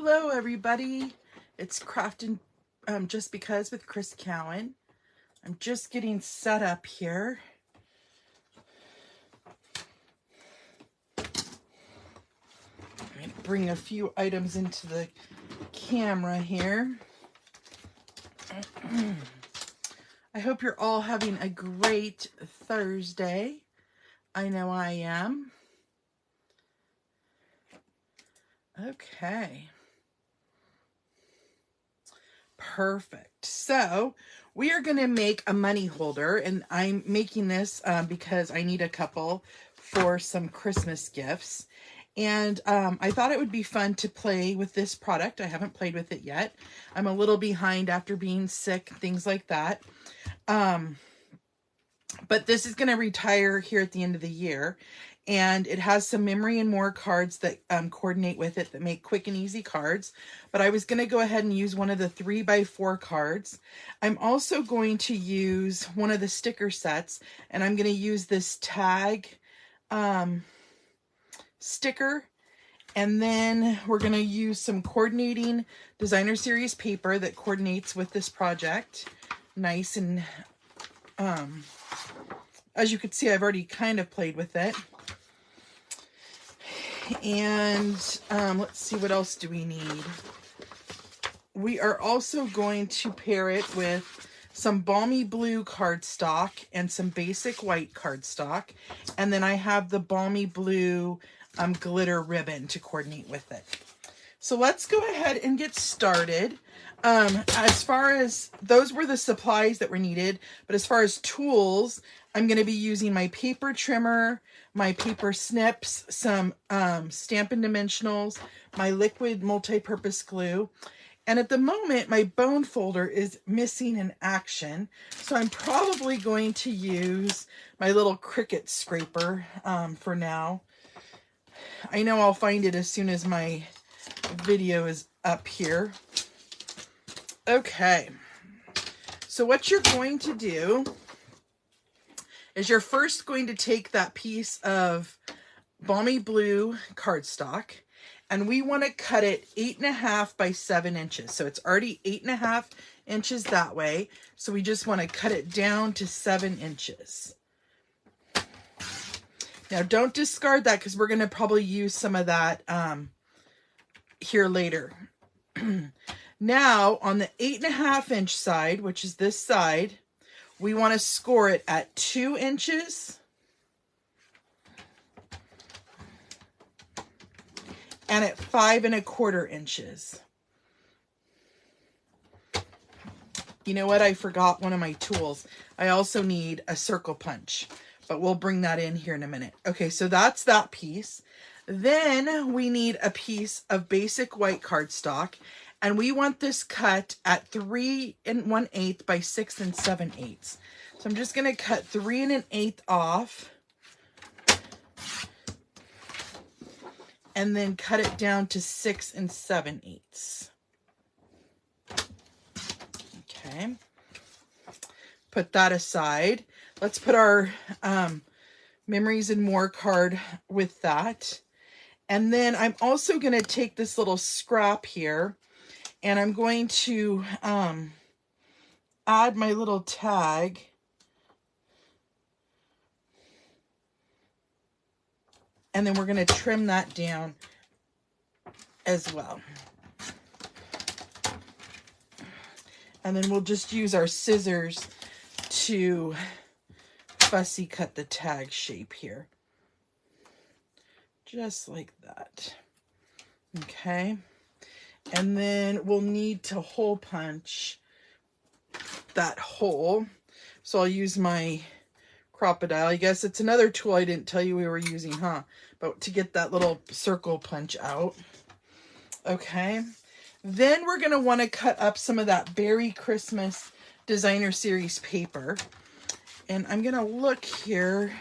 Hello everybody, it's Crafting Just Because with Chris Cowan. I'm just getting set up here. I'm going to bring a few items into the camera here. I hope you're all having a great Thursday. I know I am. Okay. Perfect. So we are going to make a money holder, and I'm making this because I need a couple for some Christmas gifts. And I thought it would be fun to play with this product. I haven't played with it yet. I'm a little behind after being sick, things like that. But this is going to retire here at the end of the year. And it has some Memory and More cards that coordinate with it that make quick and easy cards. But I was going to go ahead and use one of the 3x4 cards. I'm also going to use one of the sticker sets. And I'm going to use this tag sticker. And then we're going to use some coordinating designer series paper that coordinates with this project. Nice and, as you can see, I've already kind of played with it. And let's see, what else do we need? We are also going to pair it with some balmy blue cardstock and some basic white cardstock. And then I have the balmy blue glitter ribbon to coordinate with it. So let's go ahead and get started. As far as those were the supplies that were needed, but as far as tools, I'm going to be using my paper trimmer, my paper snips, some Stampin' Dimensionals, my liquid multi-purpose glue. And at the moment, my bone folder is missing in action. So I'm probably going to use my little Cricut scraper for now. I know I'll find it as soon as my video is up here. Okay. So what you're going to do is you're first going to take that piece of balmy blue cardstock, and we want to cut it 8.5 by 7 inches. So it's already 8.5 inches that way. So we just want to cut it down to 7 inches. Now don't discard that because we're going to probably use some of that here later. Now on the 8.5 inch side, which is this side, we want to score it at 2 inches and at 5.25 inches. You know what? I forgot one of my tools. I also need a circle punch, but we'll bring that in here in a minute. Okay, so that's that piece. Then we need a piece of basic white cardstock, and we want this cut at 3 1/8 by 6 7/8. So I'm just going to cut 3 1/8 off and then cut it down to 6 7/8. Okay. Put that aside. Let's put our Memories and More card with that. And then I'm also going to take this little scrap here, and I'm going to add my little tag. And then we're going to trim that down as well. And then we'll just use our scissors to fussy cut the tag shape here. Just like that. Okay. And then we'll need to hole punch that hole. So I'll use my crocodile. I guess it's another tool I didn't tell you we were using, huh? But to get that little circle punch out. Okay. Then we're going to want to cut up some of that Beary Christmas designer series paper. And I'm going to look here.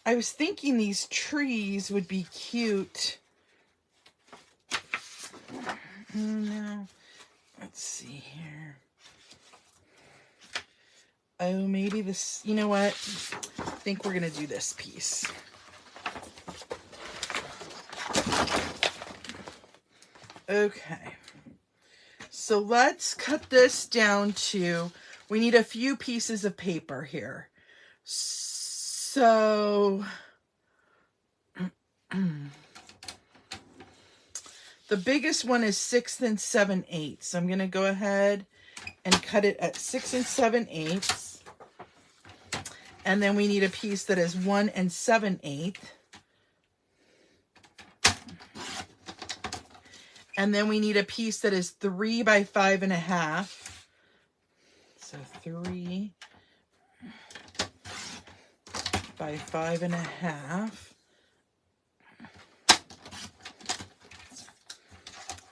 I was thinking these trees would be cute. No. Let's see here. Oh, maybe this, you know what? I think we're going to do this piece. Okay. So let's cut this down to, we need a few pieces of paper here. So the biggest one is 6 7/8. So I'm going to go ahead and cut it at 6 7/8. And then we need a piece that is 1 7/8. And then we need a piece that is 3 by 5.5. So 3 by 5.5.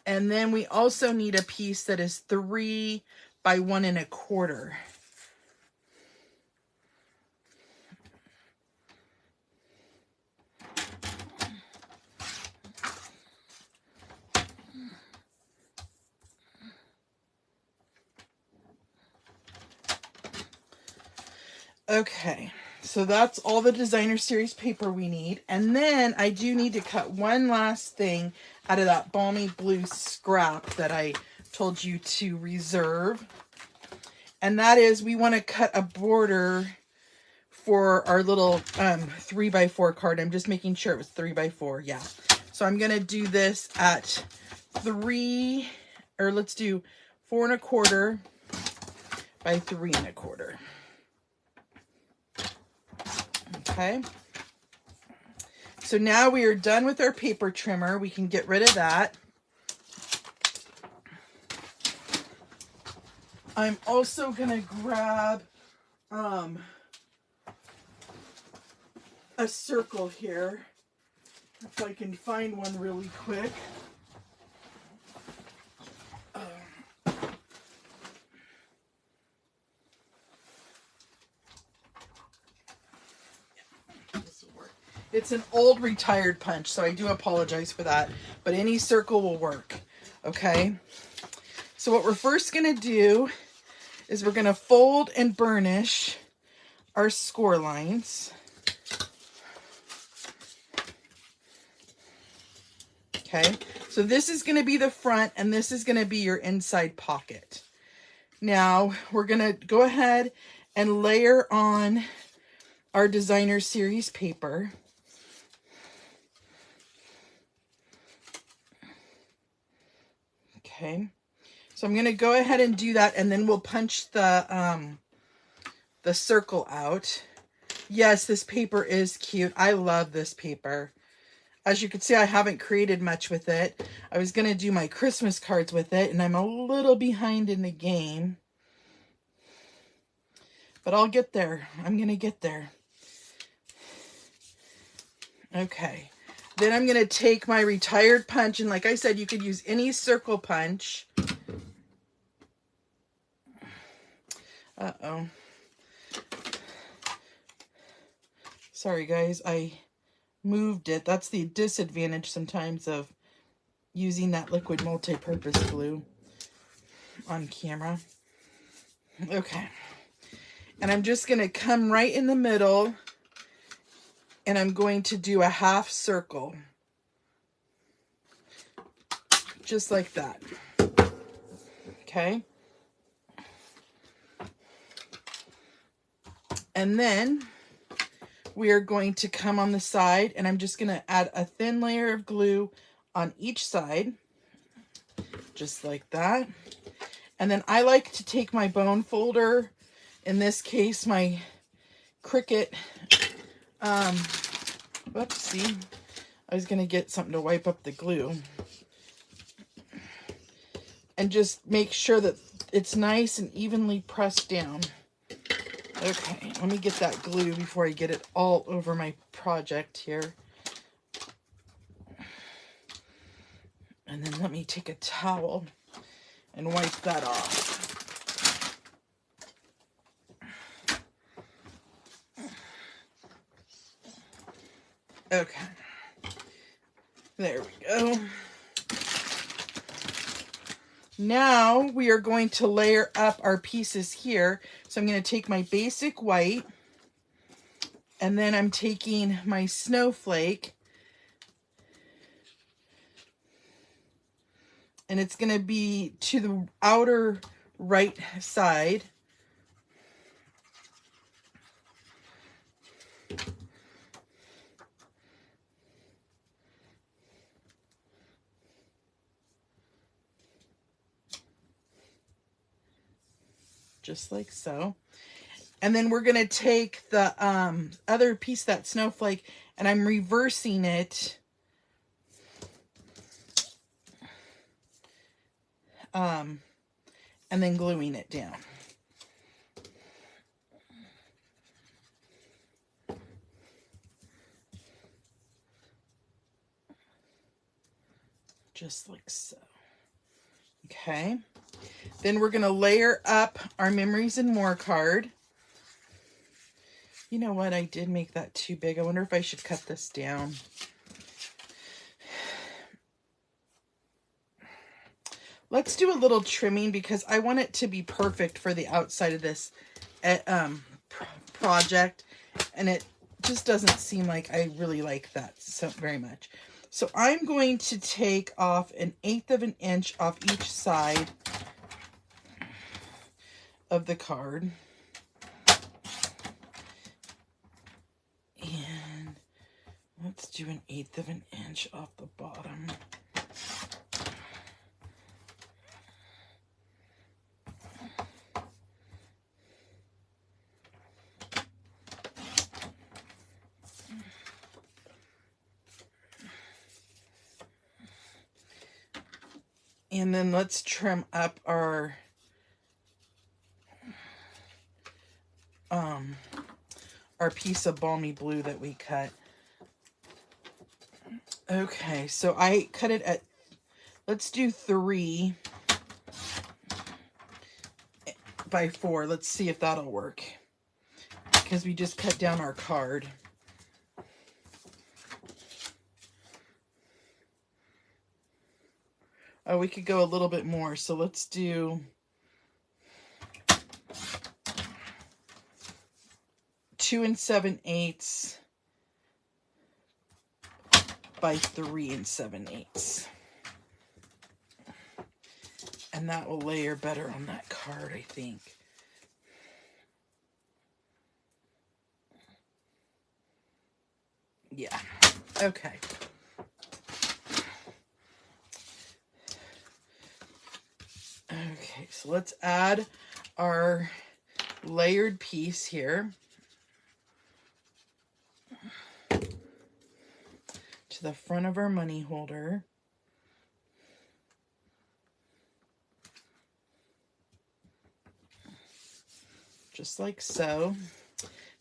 And then we also need a piece that is 3 by 1 1/4. Okay, so that's all the designer series paper we need. And then I do need to cut one last thing out of that balmy blue scrap that I told you to reserve. And that is, we want to cut a border for our little 3 by 4 card. I'm just making sure it was 3 by 4. Yeah. So I'm going to do this at 3, or let's do 4 1/4 by 3 1/4. Okay. So now we are done with our paper trimmer. We can get rid of that. I'm also going to grab a circle here, if I can find one really quick. It's an old retired punch, so I do apologize for that, but any circle will work. Okay, so what we're first going to do is we're going to fold and burnish our score lines. Okay, so this is going to be the front, and this is going to be your inside pocket. Now we're going to go ahead and layer on our designer series paper. Okay, so I'm going to go ahead and do that, and then we'll punch the circle out. Yes, this paper is cute. I love this paper. As you can see, I haven't created much with it. I was going to do my Christmas cards with it, and I'm a little behind in the game. But I'll get there. I'm going to get there. Okay. Then I'm going to take my retired punch, and like I said, you could use any circle punch. Uh-oh. Sorry, guys. I moved it. That's the disadvantage sometimes of using that liquid multi-purpose glue on camera. Okay. And I'm just going to come right in the middle, and I'm going to do a half circle. Just like that. Okay. And then we are going to come on the side, and I'm just going to add a thin layer of glue on each side. Just like that. And then I like to take my bone folder, in this case, my Cricut, whoopsie, I was going to get something to wipe up the glue. And just make sure that it's nice and evenly pressed down. Okay, let me get that glue before I get it all over my project here. And then let me take a towel and wipe that off. Okay, there we go. Now we are going to layer up our pieces here. So I'm going to take my basic white, and then I'm taking my snowflake, And it's going to be to the outer right side. Just like so. And then we're going to take the other piece, that snowflake, and I'm reversing it and then gluing it down. Just like so. Okay. Then we're going to layer up our Memories and More card. You know what? I did make that too big. I wonder if I should cut this down. Let's do a little trimming because I want it to be perfect for the outside of this project. And it just doesn't seem like I really like that so very much. So I'm going to take off 1/8 of an inch off each side of the card. And let's do 1/8 of an inch off the bottom. And then let's trim up our piece of balmy blue that we cut. Okay, so I cut it at, let's do 3 by 4. Let's see if that'll work. Because we just cut down our card. Oh, we could go a little bit more, so let's do 2 7/8 by 3 7/8. And that will layer better on that card, I think. Yeah, okay. Okay, so let's add our layered piece here to the front of our money holder. Just like so.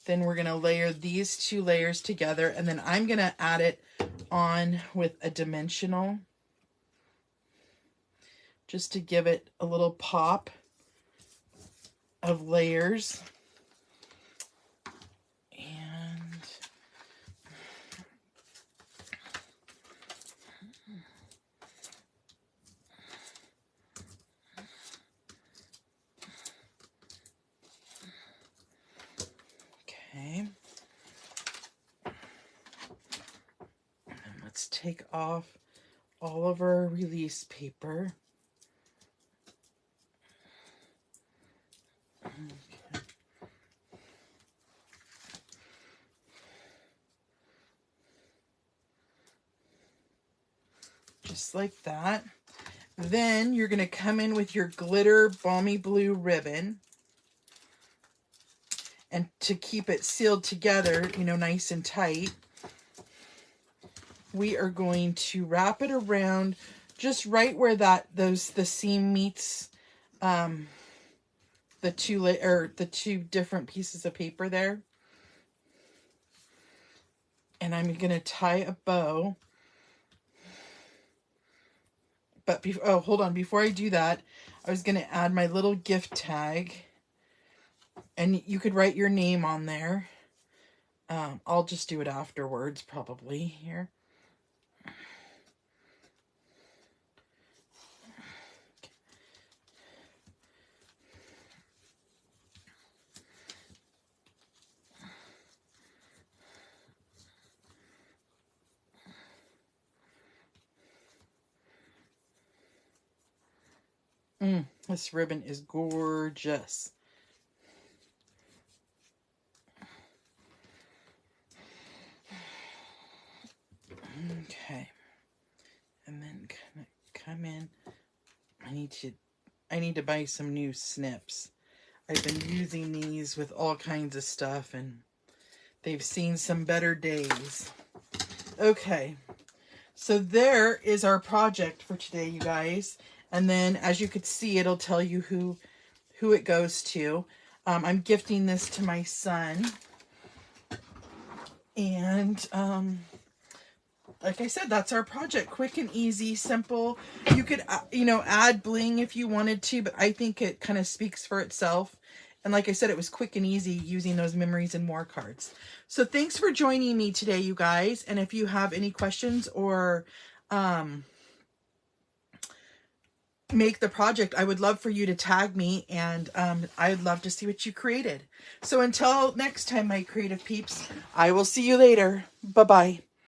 Then we're going to layer these 2 layers together, and then I'm going to add it on with a dimensional just to give it a little pop of layers. And okay. And let's take off all of our release paper. Okay. Just like that. Then you're going to come in with your glitter balmy blue ribbon. And to keep it sealed together, you know, nice and tight, we are going to wrap it around just right where the seam meets the two different pieces of paper there. And I'm going to tie a bow. But hold on, before I do that, I was going to add my little gift tag. And you could write your name on there. I'll just do it afterwards, probably, here. This ribbon is gorgeous. Okay. And then kind of come in. I need to buy some new snips. I've been using these with all kinds of stuff and they've seen some better days. Okay. So there is our project for today, you guys. And then as you could see, it'll tell you who it goes to. I'm gifting this to my son. And like I said, that's our project. Quick and easy, simple. You could, add bling if you wanted to, but I think it kind of speaks for itself. And like I said, it was quick and easy using those Memories and More cards. So thanks for joining me today, you guys. And if you have any questions or make the project, I would love for you to tag me, and I'd love to see what you created. So until next time, my creative peeps, I will see you later. Bye-bye.